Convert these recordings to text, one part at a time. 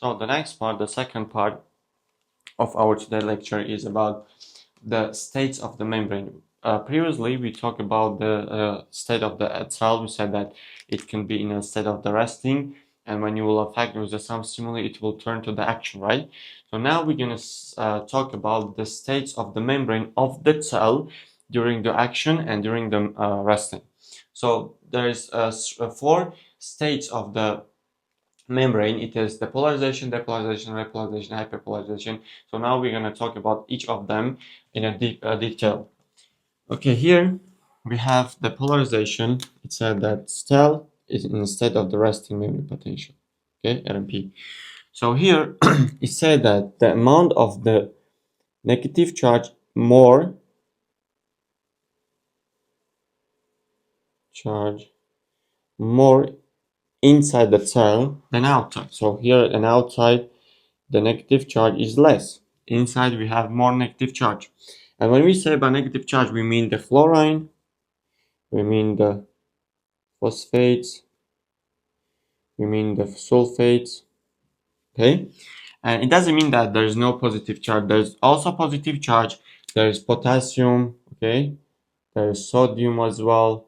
So the next part, the second part of our today lecture is about the states of the membrane. Previously, we talked about the state of the cell. We said that it can be in a state of the resting, and when you will affect with some stimuli, it will turn to the action, right? So now we're going to talk about the states of the membrane of the cell during the action and during the resting. So there's four states of the membrane. It is depolarization, depolarization, repolarization, hyperpolarization. So now we're going to talk about each of them in a deep detail. Okay, here we have the polarization. It said that cell is instead of the resting membrane potential. Okay, RMP. So here it said that the amount of the negative charge more inside the cell than outside. So here and outside the negative charge is less. Inside we have more negative charge. And when we say by negative charge, we mean the fluorine, we mean the phosphates, we mean the sulfates, okay? And it doesn't mean that there's no positive charge. There's also positive charge. There's potassium, okay? There's sodium as well.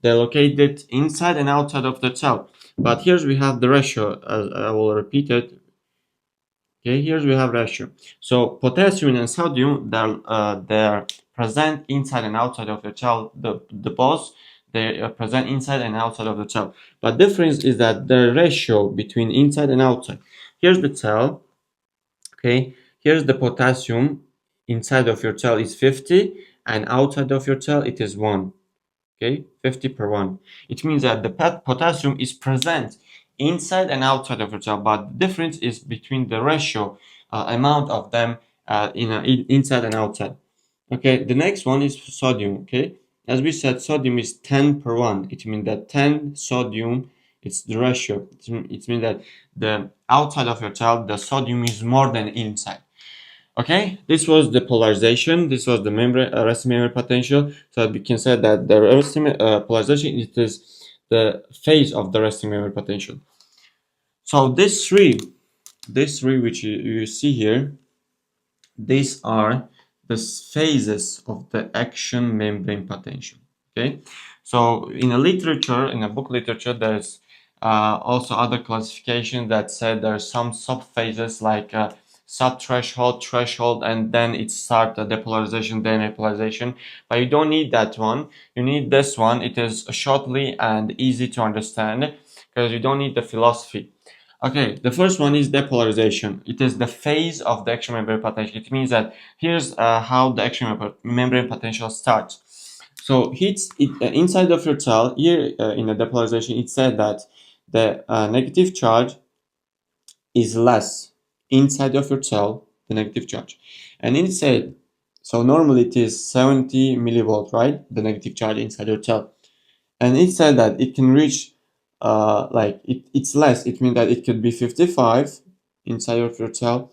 They're located inside and outside of the cell. But here we have the ratio, as I will repeat it. Okay, here we have ratio. So potassium and sodium, they're present inside and outside of the cell. The both they are present inside and outside of the cell. But difference is that the ratio between inside and outside. Here's the cell. Okay, here's the potassium. Inside of your cell is 50, and outside of your cell it is 1. Okay, 50 per 1. It means that the potassium is present inside and outside of your cell, but the difference is between the ratio amount of them inside and outside. Okay, the next one is sodium. Okay, as we said, sodium is 10 per 1. It means that 10 sodium, it's the ratio. It means that the outside of your cell, the sodium is more than inside. Okay, this was the polarization. This was the membrane resting membrane potential. So we can say that the resting polarization it is the phase of the resting membrane potential. So these three which you see here, these are the phases of the action membrane potential. Okay, so in a literature, in a book literature, there's also other classifications that said there are some subphases like sub-threshold, threshold, and then it starts the depolarization, then repolarization. But you don't need that one. You need this one. It is shortly and easy to understand because you don't need the philosophy. Okay, the first one is depolarization. It is the phase of the action membrane potential. It means that here's how the action membrane potential starts. So inside of your cell, here in the depolarization, it said that the negative charge is less inside of your cell, the negative charge. And it said, so normally it is 70 millivolt, right? The negative charge inside your cell. And it said that it can reach it's less. It means that it could be 55 inside of your cell.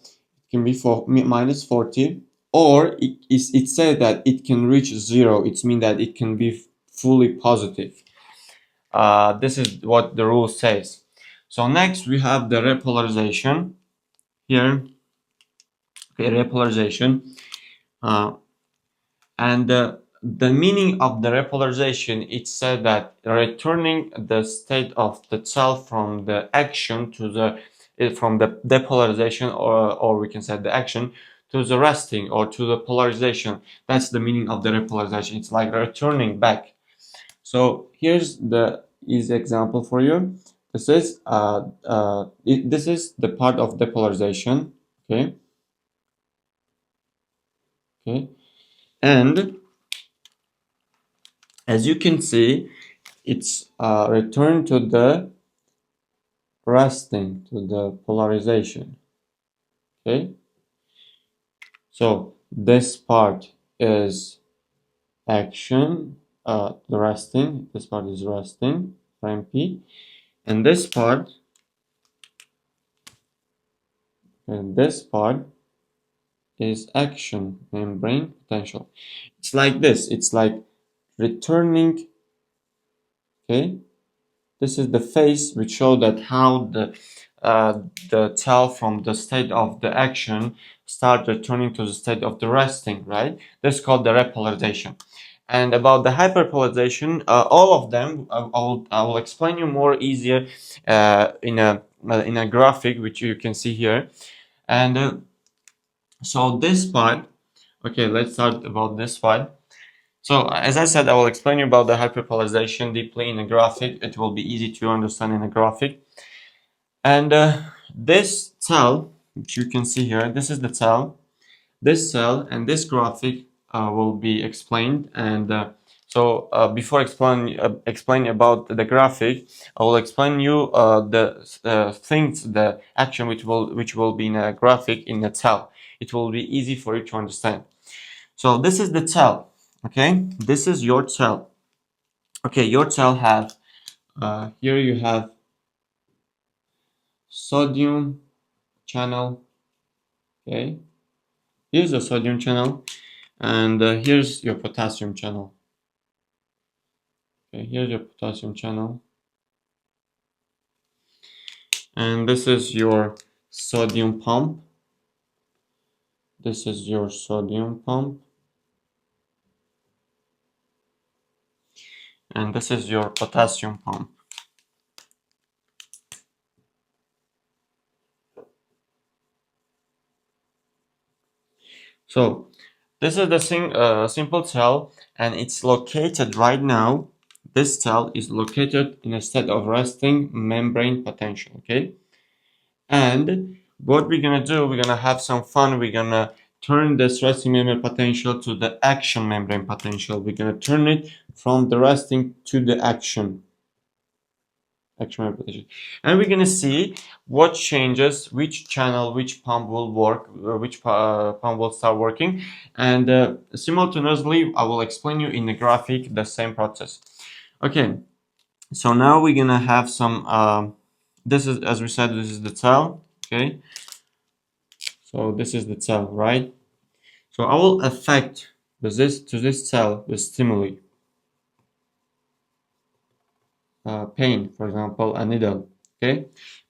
It can be minus 40, or it said that it can reach 0. It means that it can be fully positive. This is what the rule says. So next we have the repolarization here. Okay, repolarization, and the meaning of the repolarization, it said that returning the state of the cell from the action to the from the depolarization, or we can say the action to the resting or to the polarization. That's the meaning of the repolarization. It's like returning back. So here's the easy example for you. This is this is the part of depolarization. Okay, and as you can see, it's returned to the resting, to the polarization. Okay, so this part is action, the resting. This part is resting, MP, and this part is action, membrane potential. It's like this. It's like returning. Okay, this is the phase which show that how the the cell from the state of the action start returning to the state of the resting, right? This is called the repolarization. And about the hyperpolarization, all of them, I will explain you more easier in a graphic which you can see here. And so this part, okay, let's start about this part. So as I said, I will explain you about the hyperpolarization deeply in a graphic. It will be easy to understand in a graphic. And this cell, which you can see here, this is the cell. This cell and this graphic will be explained. And so before explaining about the graphic, I will explain you the things, the action which will be in a graphic in a cell. It will be easy for you to understand. So this is the cell. Okay, this is your cell. Okay, your cell have here you have sodium channel. Okay, here's the sodium channel, and here's your potassium channel. Okay, here's your potassium channel, and this is your sodium pump. This is your sodium pump, and this is your potassium pump. So this is the simple cell, and it's located right now. This cell is located in a state of resting membrane potential. Okay, and what we're gonna do, we're gonna have some fun. We're gonna turn this resting membrane potential to the action membrane potential. We're gonna turn it from the resting to the action membrane potential, and we're gonna see what changes, which channel, which pump will work, which pump will start working, and simultaneously I will explain you in the graphic the same process. Okay, so now we're gonna have some. This is, as we said, this is the cell. Okay. So this is the cell, right? So I will affect this cell with stimuli, pain, for example, a needle. Okay,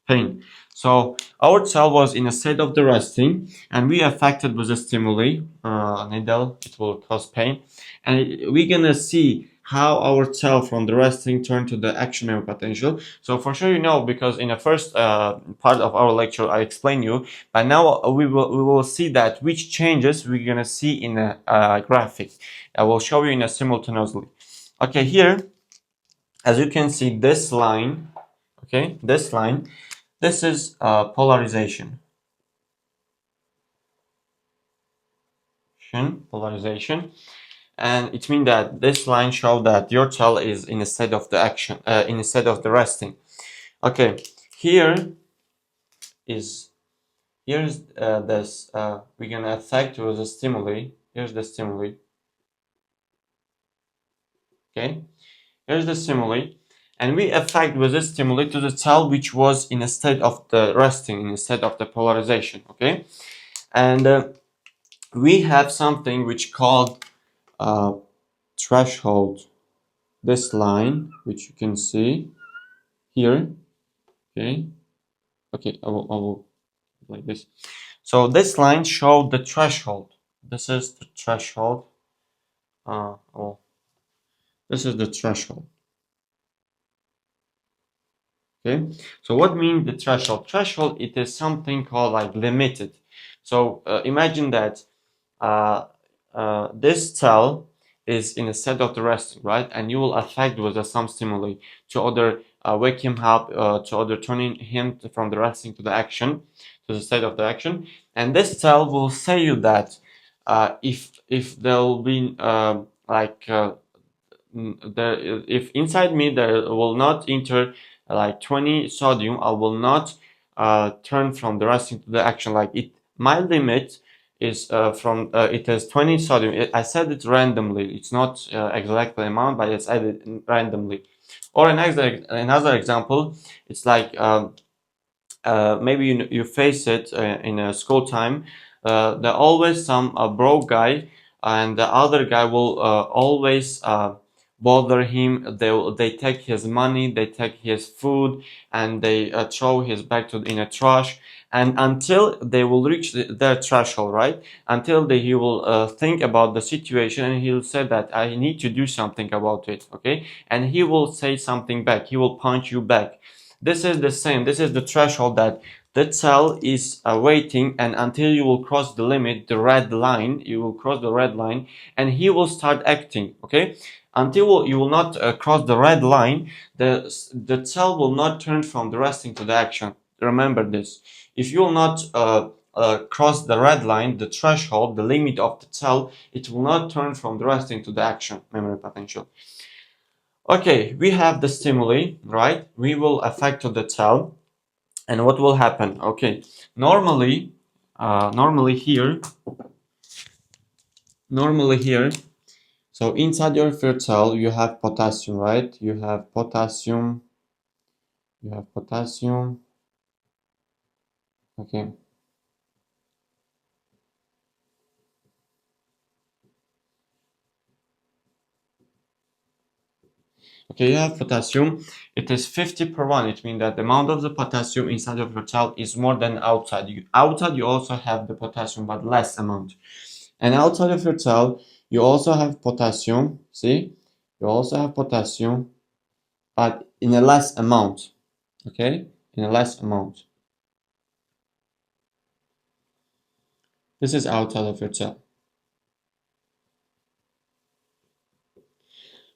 pain. So our cell was in a state of the resting, and we affected with a stimuli, a needle. It will cause pain, and we're gonna see how our cell from the resting turned to the action membrane potential. So for sure you know, because in the first part of our lecture I explained you, but now we will see that which changes we're gonna see in a graphic. I will show you in a simultaneously. Okay, here, as you can see, this line, okay, this line, this is polarization. Polarization. And it means that this line shows that your cell is in a state of the action, in a state of the resting. Okay, here's this. We're gonna affect with the stimuli. Here's the stimuli. Okay, here's the stimuli, and we affect with this stimuli to the cell which was in a state of the resting, in a state of the polarization. Okay, and we have something which called threshold. This line, which you can see here. Okay, I will like this. So this line showed the threshold. This is the threshold. This is the threshold. Okay, so what means the threshold? Threshold, it is something called like limited. So imagine that this cell is in a state of the resting, right? And you will affect with some stimuli to other wake him up, to other turning him from the resting to the action, to the state of the action. And this cell will say you that if there will be if inside me there will not enter like 20 sodium, I will not turn from the resting to the action. Like it, my limit is it has 20 sodium. I said it randomly. It's not exact amount, but it's added randomly. Or another example, it's like maybe you face it in a school time. There always some broke guy, and the other guy will always bother him. They take his money, they take his food, and they throw his bag in a trash. And until they will reach their threshold, right? Until he will think about the situation, and he'll say that I need to do something about it, okay? And he will say something back. He will punch you back. This is the same. This is the threshold that the cell is waiting, and until you will cross the limit, the red line, you will cross the red line, and he will start acting, okay? Until you will not cross the red line, the cell will not turn from the resting to the action. Remember this. If you will not cross the red line, the threshold, the limit of the cell, it will not turn from the resting to the action, memory potential. Okay, we have the stimuli, right? We will affect the cell, and what will happen? Okay, normally, normally here, so inside your cell you have potassium, right? You have potassium. You have potassium. Okay. Okay, you have potassium. It is 50 per 1. It means that the amount of the potassium inside of your cell is more than outside. Outside you also have the potassium, but less amount. And outside of your cell, you also have potassium. See? You also have potassium, but in a less amount. Okay? In a less amount. This is outside of your cell.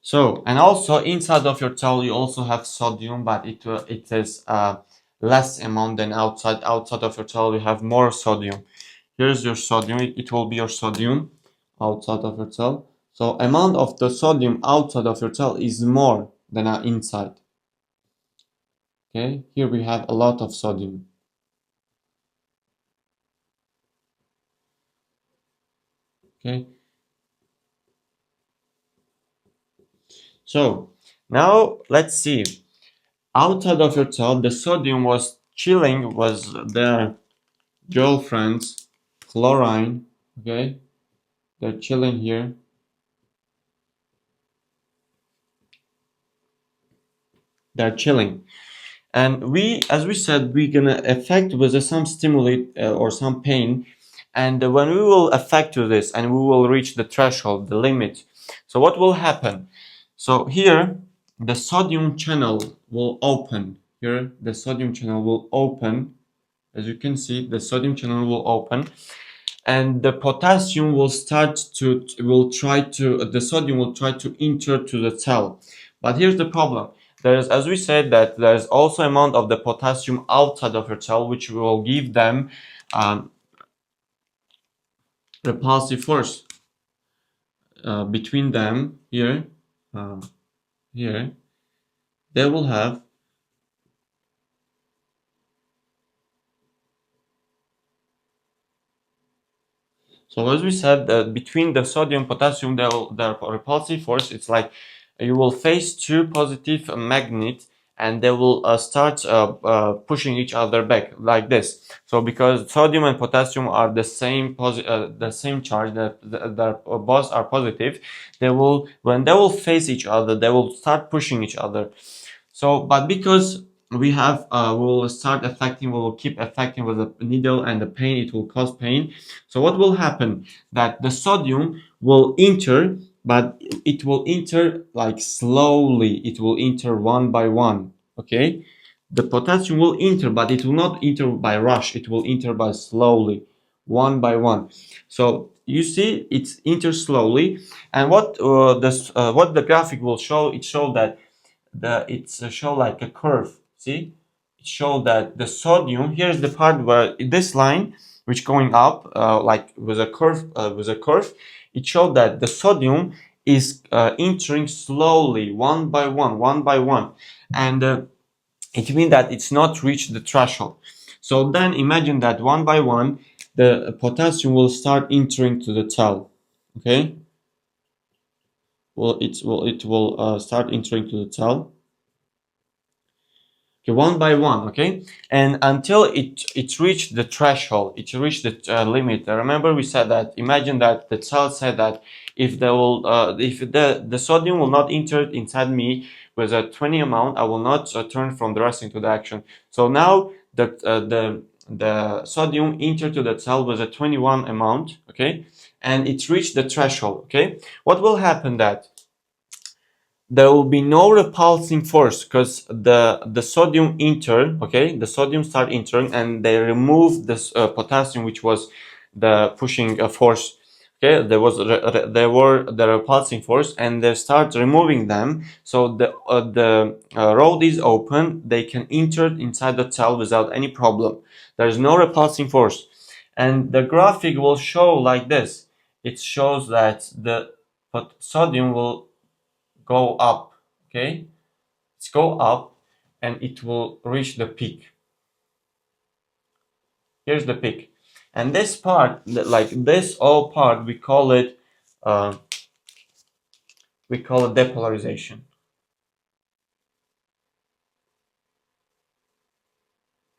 So, and also inside of your cell you also have sodium, but it is less amount than outside. Outside of your cell you have more sodium. Here's your sodium. It will be your sodium outside of your cell. So amount of the sodium outside of your cell is more than inside. Okay, here we have a lot of sodium. Okay. So now let's see. Outside of your cell, the sodium was chilling, was their girlfriend's chlorine. Okay, they're chilling here. They're chilling. And as we said, we're gonna affect with some stimuli or some pain. And when we will affect to this and we will reach the threshold, the limit. So what will happen? So here, the sodium channel will open. Here, the sodium channel will open. As you can see, the sodium channel will open. And the potassium will the sodium will try to enter to the cell. But here's the problem. As we said, that there's also amount of the potassium outside of your cell, which will give them repulsive force between them here. Here, they will have. So as we said, between the sodium potassium, their repulsive force, it's like you will face two positive magnets, and they will start pushing each other back like this. So because sodium and potassium are the same charge, that both are positive, when they will face each other, they will start pushing each other. So, but because we will keep affecting with the needle and the pain, it will cause pain. So what will happen? That the sodium will enter, but it will enter like slowly. It will enter one by one. Okay? The potassium will enter, but it will not enter by rush. It will enter by slowly, one by one. So you see, it enters slowly. And what the graphic will show? It shows that it's show like a curve. See, it show that the sodium, here's the part where this line which going up like with a curve, it showed that the sodium is entering slowly, one by one, and it means that it's not reached the threshold. So then imagine that one by one the potassium will start entering to the cell. Okay, it will start entering to the cell. okay, one by one, okay, and until it reached the threshold, it reached the limit. Remember we said that, imagine that the child said that if the sodium will not enter inside me with a 20 amount, I will not turn from the resting to the action. So now the sodium entered to the cell with a 21 amount, okay, and it reached the threshold, okay. What will happen that there will be no repulsing force because the sodium enter, okay, the sodium start entering, and they remove this potassium, which was the pushing force, okay. There were the repulsing force, and they start removing them, so the road is open, they can enter inside the cell without any problem. There is no repulsing force, and the graphic will show like this. It shows that the sodium will go up, okay, let's go up, and it will reach the peak. Here's the peak, and this part, like this all part, uh, we call it depolarization,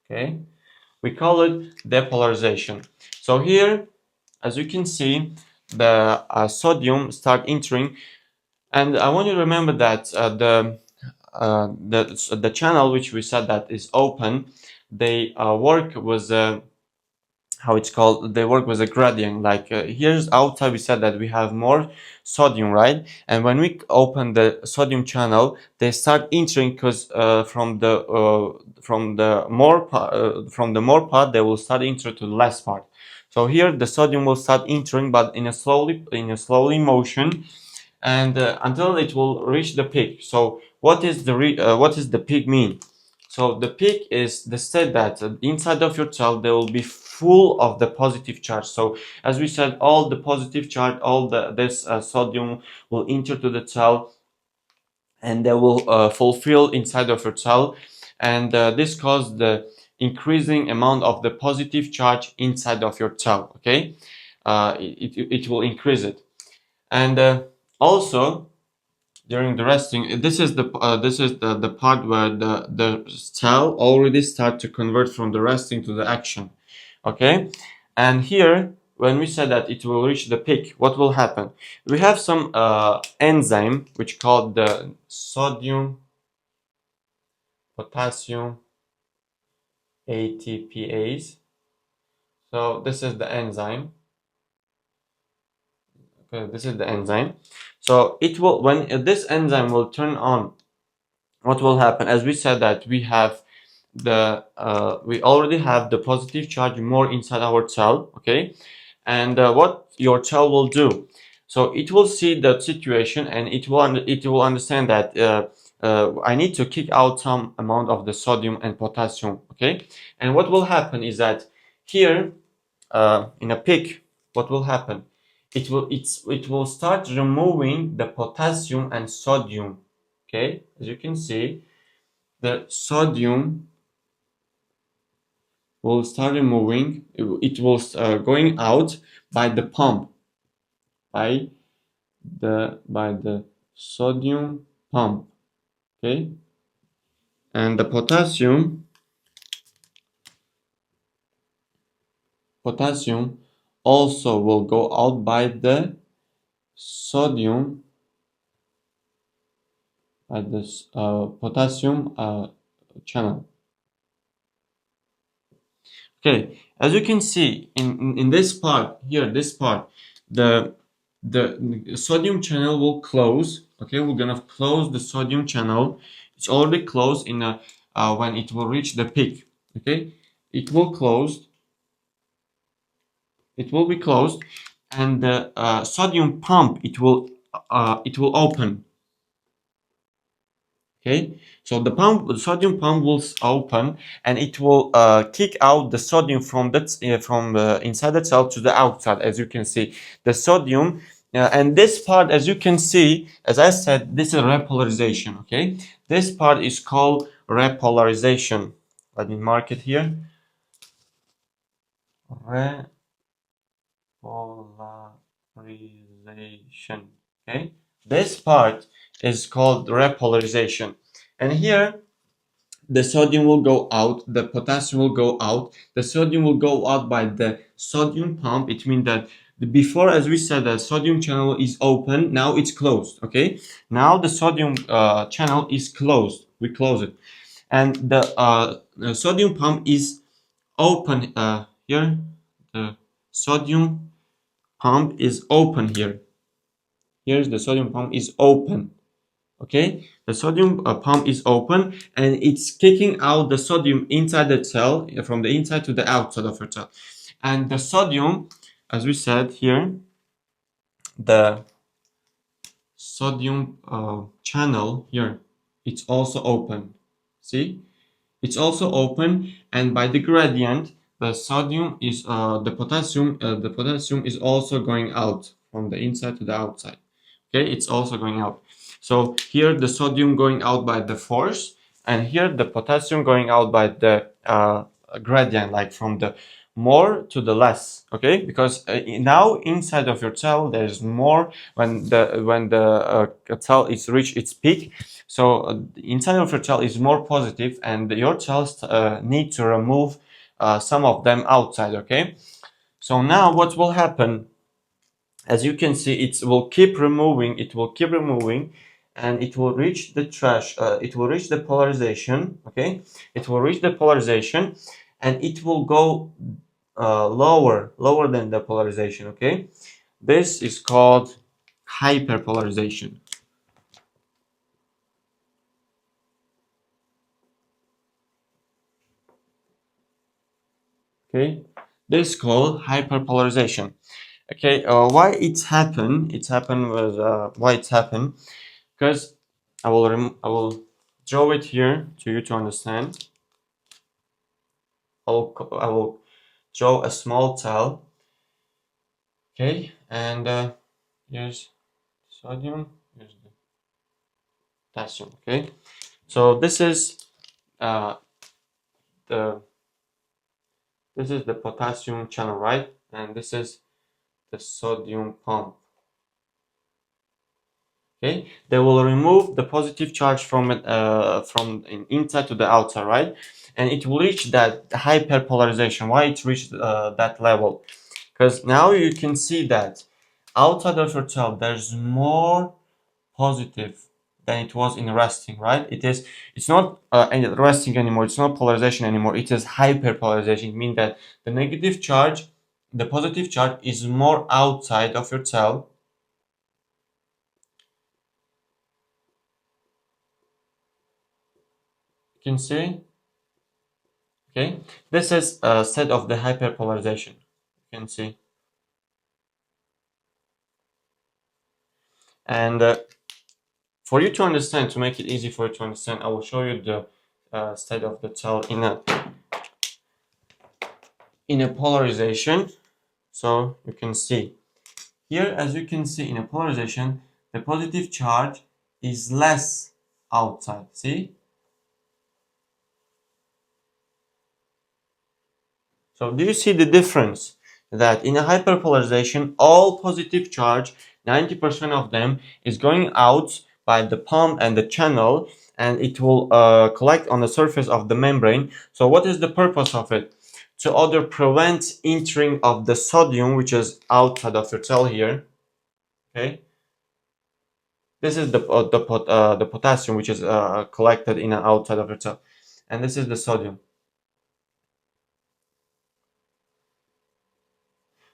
okay, we call it depolarization. So here, as you can see, the sodium start entering, and I want you to remember that the channel which we said that is open, they work with how it's called, they work with a gradient. Like here's outside, we said that we have more sodium, right? And when we open the sodium channel, they start entering, because from the more part, they will start entering to the less part. So here the sodium will start entering, but in a slowly motion, and until it will reach the peak. So what is the peak mean? So the peak is the state that inside of your cell they will be full of the positive charge. So as we said, all the positive charge, all this sodium will enter to the cell, and they will fulfill inside of your cell, and this causes the increasing amount of the positive charge inside of your cell. Okay, it will increase it, and also during the resting, this is the part where the cell already start to convert from the resting to the action, okay. And here, when we said that it will reach the peak, what will happen? We have some enzyme which called the sodium potassium ATPase. So this is the enzyme. Okay, this is the enzyme. So it will, when this enzyme will turn on, what will happen? As we said that we already have the positive charge more inside our cell, okay, and what your cell will do, so it will see the situation, and it will understand that I need to kick out some amount of the sodium and potassium, okay. And what will happen is that here, in a peak, what will happen? It will start removing the potassium and sodium, okay. As you can see, the sodium will start removing, it will going out by the pump, by the sodium pump, okay. And the potassium also will go out by the sodium, by this potassium channel. Okay, as you can see in this part here, this part, the the sodium channel will close. Okay, we're gonna close the sodium channel. It's already closed in a when it will reach the peak. Okay, it will close. It will be closed, and the sodium pump, it will open. Okay, so the sodium pump will open, and it will kick out the sodium from inside the cell to the outside. As you can see, the sodium, and this part, as you can see, as I said, this is repolarization. Okay, this part is called repolarization. Let me mark it here. Repolarization. Okay, this part is called repolarization, and here the sodium will go out, the potassium will go out. The sodium will go out by the sodium pump. It means that before, as we said, the sodium channel is open. Now it's closed. Okay. Now the sodium channel is closed. We close it, and the sodium pump is open here. The sodium pump is open here. Here's the sodium pump is open. Okay, the sodium pump is open and it's kicking out the sodium inside the cell, from the inside to the outside of your cell. And the sodium, as we said here, the sodium channel here, it's also open. See, it's also open, and by the gradient, the sodium is the potassium is also going out from the inside to the outside. Okay, it's also going out. So here the sodium going out by the force, and here the potassium going out by the gradient, like from the more to the less. Okay, because now inside of your cell there's more when the cell is reached its peak. So inside of your cell is more positive, and your cells need to remove some of them outside. Okay, so now what will happen? As you can see, it will keep removing, and it will reach the trash, it will reach the polarization. Okay, it will reach the polarization, and it will go lower than the polarization. Okay, this is called hyperpolarization. Okay, this is called hyperpolarization. Okay, why it's happened? Why it's happened? Because I will draw it here to you to understand. I will draw a small cell. Okay, and here's sodium. Here's the potassium. Okay, so uh, the this is the potassium channel, right? And this is the sodium pump. Okay, they will remove the positive charge from it, from inside to the outside, right? And it will reach that hyperpolarization. Why it reached that level? Because now you can see that outside of your cell there's more positive than it was in resting, right? It's not resting anymore. It's not polarization anymore. It is hyperpolarization. It means that the negative charge, the positive charge is more outside of your cell. You can see. Okay, this is a set of the hyperpolarization. You can see, and for you to understand, to make it easy for you to understand, I will show you the state of the cell in a polarization. So you can see here, as you can see in a polarization, the positive charge is less outside. See. So do you see the difference? That in a hyperpolarization, all positive charge, 90% of them, is going out by the pump and the channel, and it will collect on the surface of the membrane. So what is the purpose of it? To either prevent entering of the sodium, which is outside of your cell here. Okay. This is the potassium, which is collected in and outside of your cell, and this is the sodium.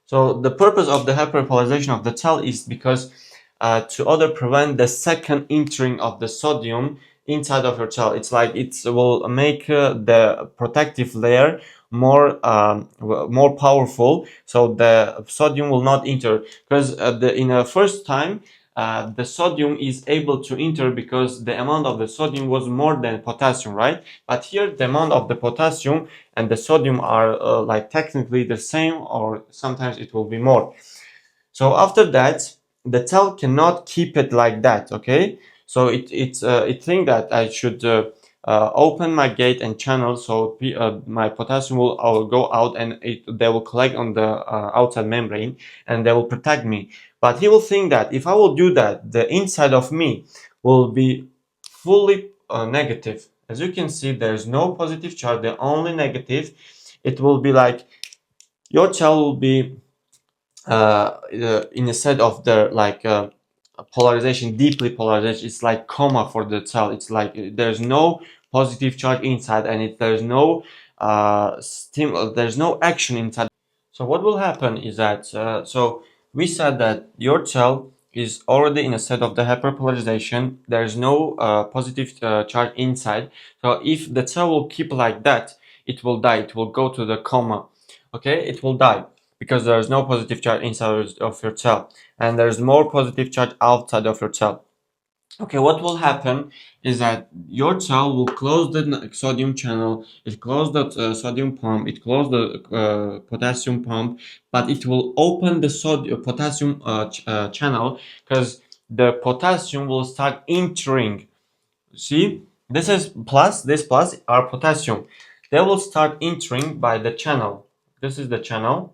So the purpose of the hyperpolarization of the cell is because to other prevent the second entering of the sodium inside of your cell. It's like it will make the protective layer more powerful, so the sodium will not enter. Because in the first time, the sodium is able to enter because the amount of the sodium was more than potassium, right? But here the amount of the potassium and the sodium are like technically the same, or sometimes it will be more. So after that, the cell cannot keep it like that. Okay, so it think that I should open my gate and channel, so my potassium will go out, and they will collect on the outside membrane, and they will protect me. But he will think that if I will do that, the inside of me will be fully negative. as you can see, there's no positive charge, the only negative. It will be like your cell will be in a set of the like polarization, deeply polarization. It's like coma for the cell. It's like there's no positive charge inside, and there's no there's no action inside. So what will happen is that so we said that your cell is already in a state of the hyperpolarization. There's no positive charge inside. So if the cell will keep like that, it will die. It will go to the coma. Okay, it will die because there's no positive charge inside of your cell, and there's more positive charge outside of your cell. Okay, what will happen is that your cell will close the sodium channel, it close the sodium pump, it close the potassium pump, but it will open the sodium potassium channel because the potassium will start entering. See, this is plus, this plus are potassium. They will start entering by the channel. This is the channel,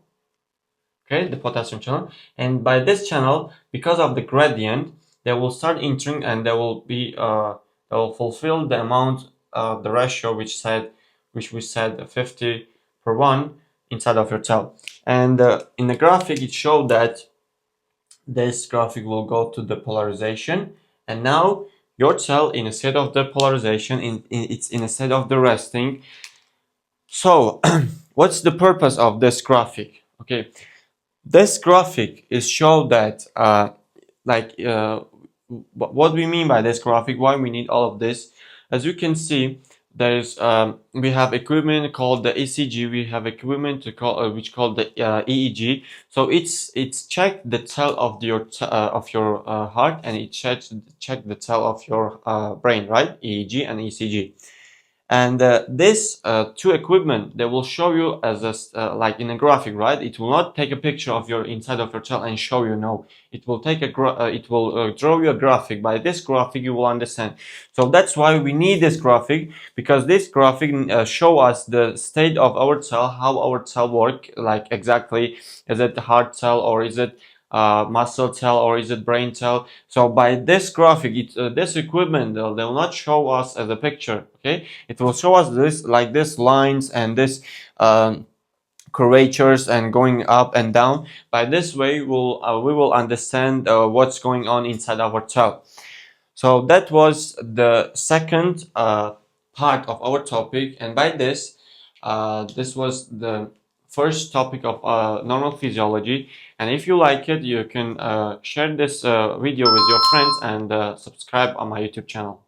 okay, the potassium channel, and by this channel, because of the gradient, they will start entering and they will be they will fulfill the amount, the ratio which we said 50 per 1 inside of your cell. And in the graphic it showed that this graphic will go to the polarization, and now your cell in a state of the polarization, it's in a state of the resting. So what's the purpose of this graphic? Okay, this graphic is show that what we mean by this graphic, why we need all of this. As you can see, there's we have equipment called the ECG, we have equipment to call which called the EEG. So it's check the cell of your heart, and it check the cell of your brain, right? EEG and ECG. And this two equipment, they will show you as a like in a graphic, right? It will not take a picture of your inside of your cell and show you. No, it will take it will draw you a graphic. By this graphic you will understand. So that's why we need this graphic, because this graphic show us the state of our cell, how our cell work, like exactly, is it the heart cell, or is it muscle cell, or is it brain cell? So by this graphic, this equipment, they will not show us as a picture. Okay, it will show us this like this lines and this curvatures and going up and down. By this way, we will understand what's going on inside our cell. So that was the second part of our topic, and by this, this was the first topic of normal physiology. And if you like it, you can share this video with your friends and subscribe on my YouTube channel.